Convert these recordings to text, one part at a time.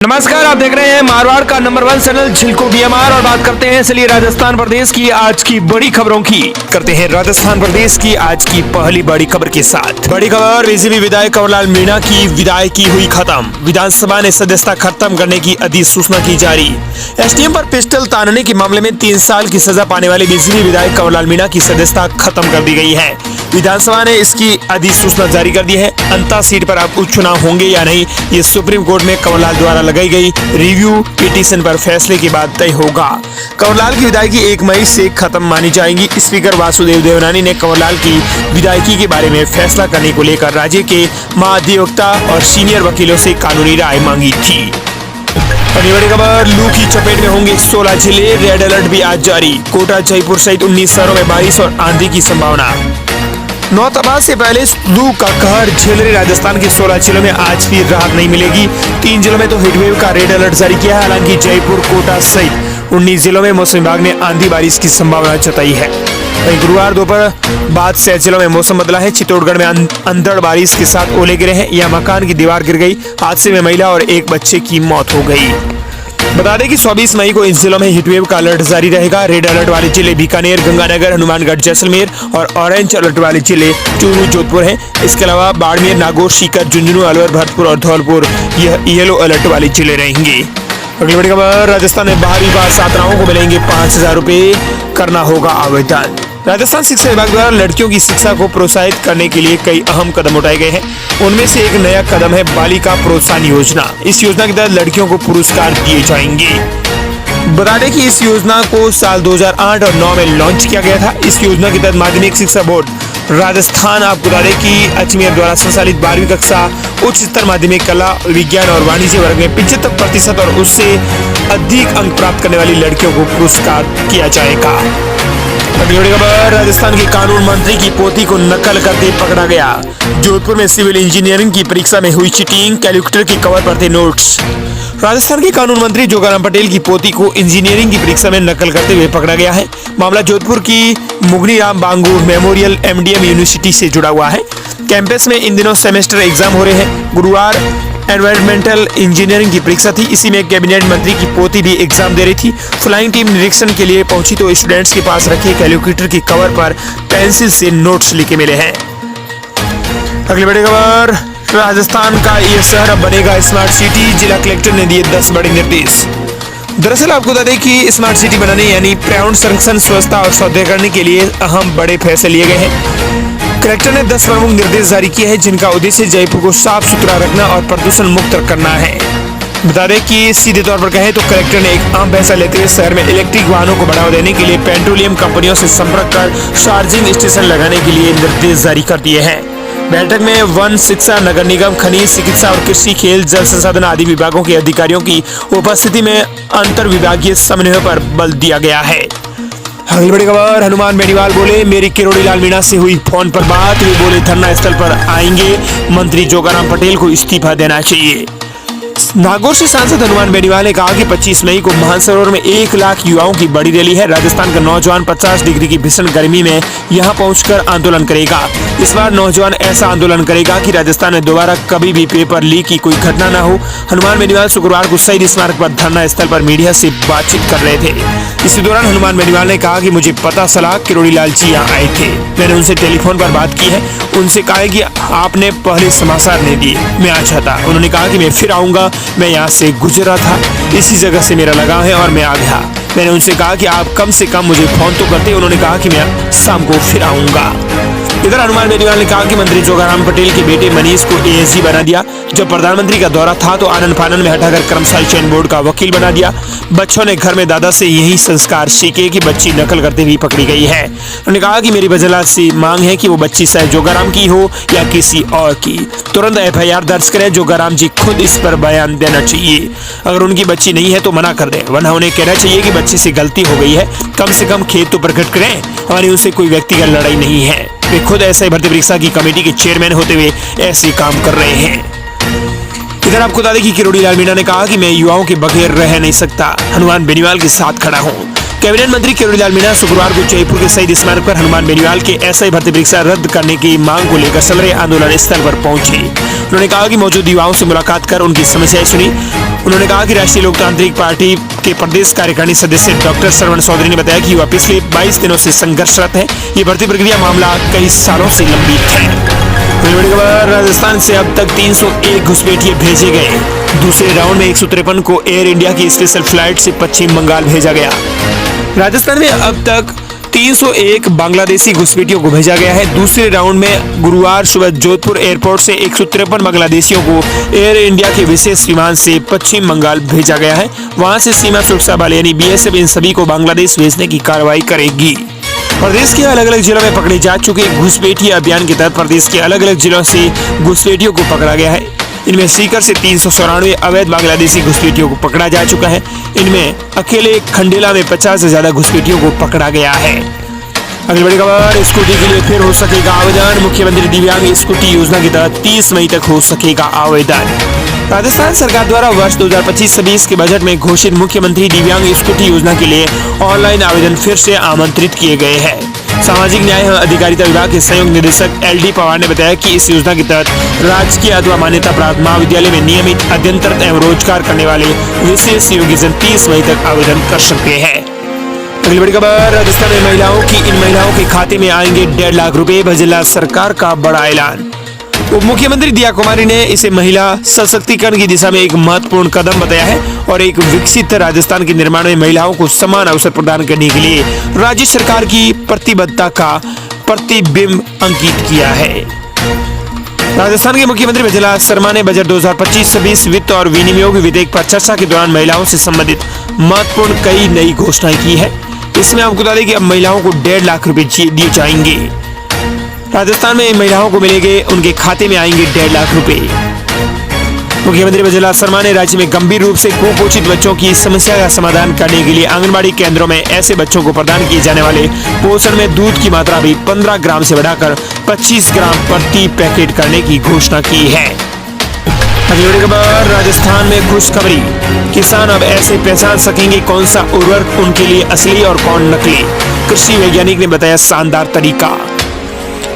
नमस्कार, आप देख रहे हैं मारवाड़ का नंबर 1 चैनल झिलको बीएमआर और बात करते हैं चलिए राजस्थान प्रदेश की आज की बड़ी खबरों की। करते हैं राजस्थान प्रदेश की आज की पहली बड़ी खबर के साथ। बड़ी खबर, बीजेपी विधायक कंवरलाल मीणा की विधायकी हुई खत्म। विधानसभा ने सदस्यता खत्म करने की अधिसूचना की जारी। एसडीएम पर पिस्टल तानने के मामले में 3 साल की सजा पाने वाले बीजेपी विधायक कंवरलाल मीणा की सदस्यता खत्म कर दी गई है। विधानसभा ने इसकी अधिसूचना जारी कर दी है। अंतः सीट पर अब उपचुनाव होंगे या नहीं, ये सुप्रीम कोर्ट में कंवरलाल द्वारा लगाई गई रिव्यू पिटीशन पर फैसले के बाद तय होगा। कंवरलाल की विधायकी 1 मई से खत्म मानी जाएगी। स्पीकर वासुदेव देवनानी ने कंवरलाल की विधायकी के बारे में फैसला करने को लेकर राज्य के महाधिवक्ता और सीनियर वकीलों से कानूनी राय मांगी थी। अगली बड़ी खबर, लू की चपेट में होंगे 16 जिले, रेड अलर्ट भी आज जारी। कोटा, जयपुर सहित 19 शहरों में बारिश और आंधी की संभावना। 9 तबाह से पहले लू का कहर झेल रहे राजस्थान के 16 जिलों में आज भी राहत नहीं मिलेगी। 3 जिलों में तो हीटवेव का रेड अलर्ट जारी किया है। हालांकि जयपुर, कोटा सहित 19 जिलों में मौसम विभाग ने आंधी बारिश की संभावना जताई है। वहीं गुरुवार दोपहर बाद 6 जिलों में मौसम बदला है। चित्तौड़गढ़ में अंधड़ बारिश के साथ ओले गिरे हैं। यह मकान की दीवार गिर गई। हादसे में महिला और एक बच्चे की मौत हो गई। बता दें कि 24 मई को इन जिलों में हीटवेव का अलर्ट जारी रहेगा। रेड अलर्ट वाले जिले बीकानेर, गंगानगर, हनुमानगढ़, जैसलमेर और ऑरेंज अलर्ट वाले जिले चूरू, जोधपुर हैं। इसके अलावा बाड़मेर, नागौर, सीकर, झुंझुनू, अलवर, भरतपुर और धौलपुर यह येलो अलर्ट वाले जिले रहेंगे। अगली बड़ी खबर, राजस्थान में 12वीं पास छात्राओं को मिलेंगे 5,000 रुपए, करना होगा आवेदन। राजस्थान शिक्षा विभाग द्वारा लड़कियों की शिक्षा को प्रोत्साहित करने के लिए कई अहम कदम उठाए गए हैं। उनमें से एक नया कदम है बालिका प्रोत्साहन योजना। इस योजना के तहत लड़कियों को पुरस्कार दिए जाएंगे। बता दें कि इस योजना को साल 2008 और 9 में लॉन्च किया गया था। इस योजना के तहत माध्यमिक शिक्षा बोर्ड राजस्थान, आपको बता दें कि अजमेर द्वारा संचालित 12वीं कक्षा उच्च स्तर माध्यमिक कला, विज्ञान और वाणिज्य वर्ग में 75% और उससे अधिक अंक प्राप्त करने वाली लड़कियों को पुरस्कार किया जाएगा। अगली बड़ी खबर, राजस्थान के कानून मंत्री की पोती को नकल करते पकड़ा गया। जोधपुर में सिविल इंजीनियरिंग की परीक्षा में हुई चीटिंग, कैलकुलेटर के कवर पर थे नोट्स। राजस्थान के कानून मंत्री जोगाराम पटेल की पोती को इंजीनियरिंग की परीक्षा में नकल करते हुए पकड़ा गया है। मामला जोधपुर की मुगनीराम बांगू मेमोरियल एमडीएम यूनिवर्सिटी से जुड़ा हुआ है। कैंपस में इन दिनों सेमेस्टर एग्जाम हो रहे हैं। गुरुवार एनवायरमेंटल इंजीनियरिंग की परीक्षा थी। इसी में कैबिनेट मंत्री की पोती भी एग्जाम दे रही थी। फ्लाइंग टीम निरीक्षण के लिए पहुंची तो स्टूडेंट्स के पास रखे कैलकुलेटर के कवर पर पेंसिल से नोट्स लिखे मिले हैं। अगली बड़ी खबर, राजस्थान का ये शहर अब बनेगा स्मार्ट सिटी। जिला कलेक्टर ने दिए 10 बड़े निर्देश। दरअसल आपको बता दें कि स्मार्ट सिटी बनाने यानी पर्यावरण संरक्षण, स्वच्छता और सौंदर्यीकरण के लिए अहम बड़े फैसले लिए गए हैं। कलेक्टर ने 10 प्रमुख निर्देश जारी किए हैं, जिनका उद्देश्य जयपुर को साफ सुथरा रखना और प्रदूषण मुक्त करना है। बता दें कि सीधे तौर पर कहें तो कलेक्टर ने एक अहम फैसला लेते हुए शहर में इलेक्ट्रिक वाहनों को बढ़ावा देने के लिए पेट्रोलियम कंपनियों से संपर्क कर चार्जिंग स्टेशन लगाने के लिए निर्देश जारी कर दिए हैं। बैठक में वन, शिक्षा, नगर निगम, खनिज, चिकित्सा और कृषि, खेल, जल संसाधन आदि विभागों के अधिकारियों की उपस्थिति में अंतर विभागीय समन्वय पर बल दिया गया है। अगली बड़ी खबर, हनुमान बेनीवाल बोले मेरी किरोड़ी लाल मीणा से हुई फोन पर बात। वे बोले धरना स्थल पर आएंगे, मंत्री जोगाराम पटेल को इस्तीफा देना चाहिए। नागौर से सांसद हनुमान बेनीवाल ने कहा कि 25 मई को मानसरोवर में 1 लाख युवाओं की बड़ी रैली है। राजस्थान का नौजवान 50 डिग्री की भीषण गर्मी में यहां पहुंचकर आंदोलन करेगा। इस बार नौजवान ऐसा आंदोलन करेगा कि राजस्थान में दोबारा कभी भी पेपर लीक की कोई घटना न हो। हनुमान बेनीवाल शुक्रवार को शहीद स्मारक पर धरना स्थल पर मीडिया से बातचीत कर रहे थे। इसी दौरान हनुमान बेनीवाल ने कहा कि मुझे पता चला किरोड़ी लाल जी यहाँ आए थे। मैंने उनसे टेलीफोन पर बात की है। उनसे कहा कि आपने पहले समाचार नहीं दिए, मैं आज था। उन्होंने कहा कि मैं फिर आऊंगा, मैं यहाँ से गुजरा था, इसी जगह से मेरा लगाव है और मैं आ गया। मैंने उनसे कहा कि आप कम से कम मुझे फोन तो करते। उन्होंने कहा कि मैं शाम को फिर आऊंगा। इधर हनुमान बेनीवाल ने कहा कि मंत्री जोगाराम पटेल के बेटे मनीष को एएसजी बना दिया। जब प्रधानमंत्री का दौरा था तो आनंद फानन में हटाकर कर्मचारी चयन बोर्ड का वकील बना दिया। बच्चों ने घर में दादा से यही संस्कार सीखे कि बच्ची नकल करते हुए पकड़ी गई है। उन्होंने कहा कि मेरी वजह से मांग है कि वो बच्ची चाहे जोगाराम की हो या किसी और की, तुरंत FIR दर्ज करें। जोगाराम जी खुद इस पर बयान देना चाहिए। अगर उनकी बच्ची नहीं है तो मना कर दें, वरना उन्हें कहना चाहिए कि बच्चे से गलती हो गई है, कम से कम खेद तो प्रकट करें। हमारी उनसे कोई व्यक्तिगत लड़ाई नहीं है। वे खुद ऐसा ही भर्ती परीक्षा की कमेटी के चेयरमैन होते हुए ऐसे काम कर रहे हैं। इधर आपको बता दें कि किरोड़ी लाल मीणा ने कहा कि मैं युवाओं के बगैर रह नहीं सकता, हनुमान बेनीवाल के साथ खड़ा हूँ। कैबिनेट मंत्री किरोड़ीलाल मीणा शुक्रवार को जयपुर के शहीद स्मारक पर हनुमान बेनीवाल के एसआई भर्ती परीक्षा रद्द करने की मांग को लेकर चल रहे आंदोलन स्थल पर पहुंचे। उन्होंने कहा कि मौजूद युवाओं से मुलाकात कर उनकी समस्याएं सुनी। उन्होंने कहा कि राष्ट्रीय लोकतांत्रिक पार्टी के प्रदेश कार्यकारिणी सदस्य डॉक्टर श्रवण चौधरी ने बताया कि युवा पिछले 22 दिनों से संघर्षरत है। ये भर्ती प्रक्रिया मामला कई सालों से लंबित है। बड़ी खबर, राजस्थान से अब तक 301 घुसपैठिए भेजे गए। दूसरे राउंड में 153 को एयर इंडिया की स्पेशल फ्लाइट से पश्चिम बंगाल भेजा गया। राजस्थान में अब तक 301 बांग्लादेशी घुसपैठियों को भेजा गया है। दूसरे राउंड में गुरुवार सुबह जोधपुर एयरपोर्ट से 153 बांग्लादेशियों को एयर इंडिया के विशेष विमान से पश्चिम बंगाल भेजा गया है। वहां से सीमा सुरक्षा बल यानी बीएसएफ इन सभी को बांग्लादेश भेजने की कार्रवाई करेगी। प्रदेश के अलग अलग जिलों में पकड़े जा चुके घुसपैठिए अभियान के तहत प्रदेश के अलग अलग जिलों से घुसपैठियों को पकड़ा गया है। इनमें सीकर से 394 अवैध बांग्लादेशी घुसपैठियों को पकड़ा जा चुका है। इनमें अकेले खंडेला में 50 से ज्यादा घुसपैठियों को पकड़ा गया है। अगली बड़ी खबर, स्कूटी के लिए फिर हो सकेगा आवेदन। मुख्यमंत्री दिव्यांग स्कूटी योजना के तहत 30 मई तक हो सकेगा आवेदन। राजस्थान सरकार द्वारा वर्ष 2025-26 के बजट में घोषित मुख्यमंत्री दिव्यांग स्कूटी योजना के लिए ऑनलाइन आवेदन फिर से आमंत्रित किए गए हैं। सामाजिक न्याय एवं अधिकारिता विभाग के संयुक्त निदेशक LD पवार ने बताया कि इस योजना के तहत राजकीय अथवा मान्यता प्राप्त महाविद्यालय में नियमित अध्ययनरत एवं रोजगार करने वाले विशेष योग्यजन 30 मई तक आवेदन कर सकते हैं। अगली बड़ी खबर, राजस्थान में इन महिलाओं के खाते में आएंगे 1.5 लाख रुपए। जिला सरकार का बड़ा ऐलान। उप मुख्यमंत्री दिया कुमारी ने इसे महिला सशक्तिकरण की दिशा में एक महत्वपूर्ण कदम बताया है और एक विकसित राजस्थान के निर्माण में महिलाओं को समान अवसर प्रदान करने के लिए राज्य सरकार की प्रतिबद्धता का प्रतिबिंब अंकित किया है। राजस्थान के मुख्यमंत्री वजुला शर्मा ने बजट 2025-26 वित्त और विनियोग विधेयक पर चर्चा के दौरान महिलाओं से संबंधित महत्वपूर्ण कई नई घोषणाएं की है। इसमें आपको बता दें कि अब महिलाओं को 1.5 लाख रुपए दिए जाएंगे। राजस्थान में महिलाओं को मिलेंगे, उनके खाते में आएंगे 1.5 लाख रुपए। मुख्यमंत्री वजुला शर्मा ने राज्य में गंभीर रूप से कुपोषित बच्चों की समस्या का समाधान करने के लिए आंगनबाड़ी केंद्रों में ऐसे बच्चों को प्रदान किए जाने वाले पोषण में दूध की मात्रा भी 15 ग्राम से बढ़ाकर 25 ग्राम प्रति पैकेट करने की घोषणा की है। अगली बड़ी खबर, राजस्थान में खुशखबरी। किसान अब ऐसे पहचान सकेंगे कौन सा उर्वरक उनके लिए असली और कौन नकली। कृषि वैज्ञानिक ने बताया शानदार तरीका।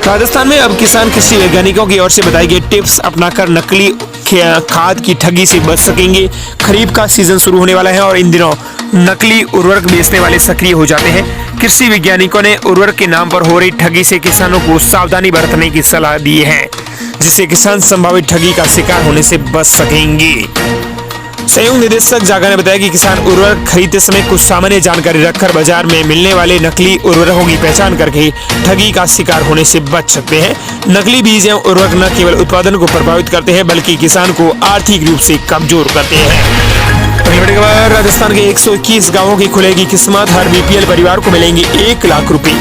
राजस्थान में अब किसान कृषि वैज्ञानिकों की ओर से बताई गई टिप्स अपनाकर नकली खाद की ठगी से बच सकेंगे। खरीफ का सीजन शुरू होने वाला है और इन दिनों नकली उर्वरक बेचने वाले सक्रिय हो जाते हैं। कृषि वैज्ञानिकों ने उर्वरक के नाम पर हो रही ठगी से किसानों को सावधानी बरतने की सलाह दी है, जिससे किसान संभावित ठगी का शिकार होने से बच सकेंगे। संयुक्त निदेशक जागा ने बताया कि किसान उर्वरक खरीदते समय कुछ सामान्य जानकारी रखकर बाजार में मिलने वाले नकली उर्वरकों की पहचान करके ठगी का शिकार होने से बच सकते हैं। नकली बीज एवं उर्वरक न केवल उत्पादन को प्रभावित करते हैं बल्कि किसान को आर्थिक रूप से कमजोर करते हैं। बड़ी खबर, राजस्थान के 121 गाँवों की खुलेगी किस्मत। हर BPL परिवार को मिलेंगे 1 लाख रुपए।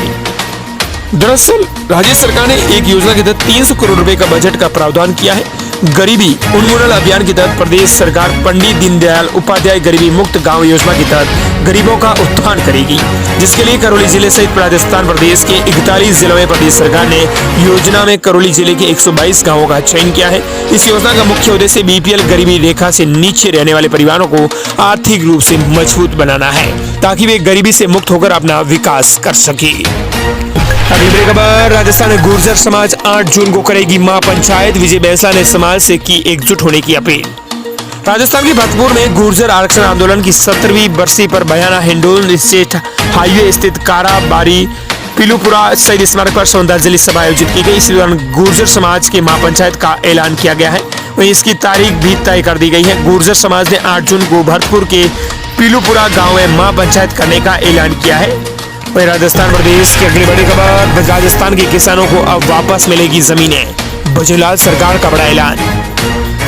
दरअसल राज्य सरकार ने एक योजना के तहत 300 करोड़ रुपए का बजट का प्रावधान किया है। गरीबी उन्मूलन अभियान के तहत प्रदेश सरकार पंडित दीनदयाल उपाध्याय गरीबी मुक्त गांव योजना के तहत गरीबों का उत्थान करेगी, जिसके लिए करौली जिले सहित राजस्थान प्रदेश के 41 जिलों में प्रदेश सरकार ने योजना में करौली जिले के 122 गांवों का चयन किया है। इस योजना का मुख्य उद्देश्य BPL गरीबी रेखा से नीचे रहने वाले परिवारों को आर्थिक रूप से मजबूत बनाना है, ताकि वे गरीबी से मुक्त होकर अपना विकास कर सके। अगली खबर, राजस्थान में गुर्जर समाज 8 जून को करेगी महापंचायत। विजय बैंसला ने समाज से की एकजुट होने की अपील। राजस्थान के भरतपुर में गुर्जर आरक्षण आंदोलन की 17वीं बरसी पर बयाना हिंडोल स्टेट हाईवे स्थित काराबारी पीलूपुरा शहीद स्मारक पर श्रद्धांजलि सभा आयोजित की गई। इस दौरान गुर्जर समाज के महापंचायत का ऐलान किया गया है। वहीं इसकी तारीख भी तय कर दी गई है। गुर्जर समाज ने 8 जून को भरतपुर के पीलूपुरा गाँव में महापंचायत करने का ऐलान किया है। वहीं राजस्थान प्रदेश की अगली बड़ी खबर, राजस्थान के किसानों को अब वापस मिलेगी जमीनें। बजूलाल सरकार का बड़ा ऐलान।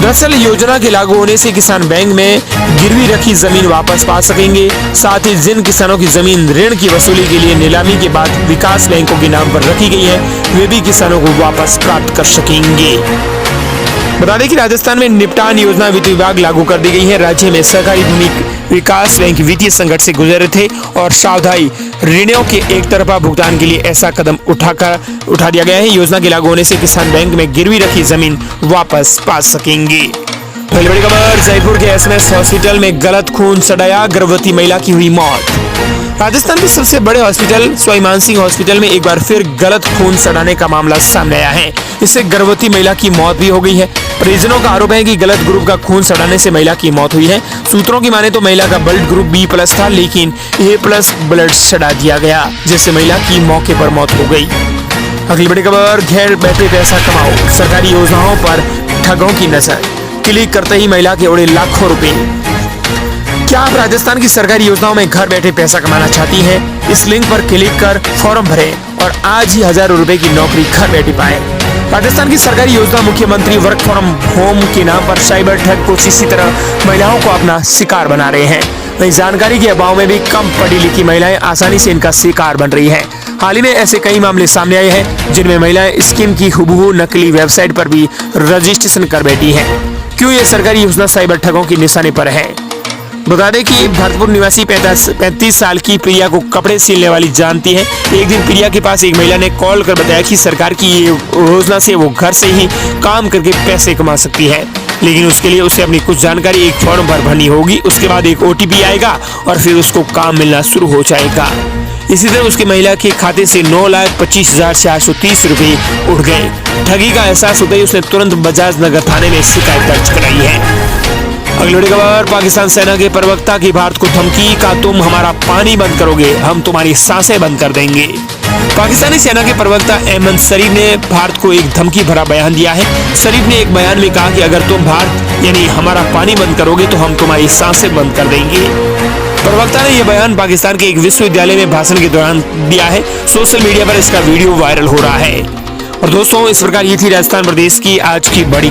दरअसल योजना के लागू होने से किसान बैंक में गिरवी रखी जमीन वापस पा सकेंगे। साथ ही जिन किसानों की जमीन ऋण की वसूली के लिए नीलामी के बाद विकास बैंकों के नाम पर रखी गई है, वे भी किसानों को वापस प्राप्त कर सकेंगे। बता दें कि राजस्थान में निपटान योजना वित्त विभाग लागू कर दी गई है। राज्य में सहकारी भूमि विकास बैंक वित्तीय संकट से गुजर रहे थे और सावधानी ऋणों के एक तरफा भुगतान के लिए ऐसा कदम उठा दिया गया है। योजना के लागू होने से किसान बैंक में गिरवी रखी जमीन वापस पा सकेंगे। पहली बड़ी खबर, जयपुर के SMS हॉस्पिटल में गलत खून चढ़ाया, गर्भवती महिला की हुई मौत। राजस्थान के सबसे बड़े हॉस्पिटल सवाई मानसिंह हॉस्पिटल में एक बार फिर गलत खून सड़ाने का मामला सामने आया है। इससे गर्भवती महिला की मौत भी हो गई है। परिजनों का आरोप है कि गलत ग्रुप का खून सड़ाने से महिला की मौत हुई है। सूत्रों की माने तो महिला का ब्लड ग्रुप B+ था, लेकिन A+ ब्लड सड़ा दिया गया, जिससे महिला की मौके पर मौत हो गई। अगली बड़ी खबर, घर बैठे पैसा कमाओ, सरकारी योजनाओं पर ठगों की नजर। क्लिक करते ही महिला के उड़े लाखों रुपए। क्या आप राजस्थान की सरकारी योजनाओं में घर बैठे पैसा कमाना चाहती हैं? इस लिंक पर क्लिक कर फॉर्म भरें और आज ही हजारों रुपए की नौकरी घर बैठे पाएं। राजस्थान की सरकारी योजना मुख्यमंत्री वर्क फ्रॉम होम के नाम पर साइबर ठग कुछ इसी तरह महिलाओं को अपना शिकार बना रहे हैं। वहीं जानकारी के अभाव में भी कम पढ़ी लिखी महिलाएं आसानी से इनका शिकार बन रही हैं। हाल ही में ऐसे कई मामले सामने आए हैं जिनमें महिलाएं स्कीम की हुबहू नकली वेबसाइट पर भी रजिस्ट्रेशन कर बैठी हैं। क्यों ये सरकारी योजना साइबर ठगों की निशाने पर है? बता दें कि भरतपुर निवासी 35 साल की प्रिया को कपड़े सिलने वाली जानती है। एक दिन प्रिया के पास एक महिला ने कॉल कर बताया कि सरकार की ये योजना से वो घर से ही काम करके पैसे कमा सकती है, लेकिन उसके लिए उसे अपनी कुछ जानकारी एक फॉर्म पर भरनी होगी। उसके बाद एक OTP आएगा और फिर उसको काम मिलना शुरू हो जाएगा। इसी तरह उसकी महिला के खाते से 9,25,430 रुपए उड़ गए। ठगी का एहसास होते ही उसने तुरंत बजाज नगर थाने में शिकायत दर्ज कराई है। अगली बड़ी खबर, पाकिस्तान सेना के प्रवक्ता की भारत को धमकी, का तुम हमारा पानी बंद करोगे हम तुम्हारी सांसें बंद कर देंगे। पाकिस्तानी सेना के प्रवक्ता अहमद शरीफ ने भारत को एक धमकी भरा बयान दिया है। शरीफ ने एक बयान में कहा कि अगर तुम भारत यानी हमारा पानी बंद करोगे तो हम तुम्हारी सांसें बंद कर देंगे। प्रवक्ता ने यह बयान पाकिस्तान के एक विश्वविद्यालय में भाषण के दौरान दिया है। सोशल मीडिया पर इसका वीडियो वायरल हो रहा है। और दोस्तों, इस प्रकार ये थी राजस्थान प्रदेश की आज की बड़ी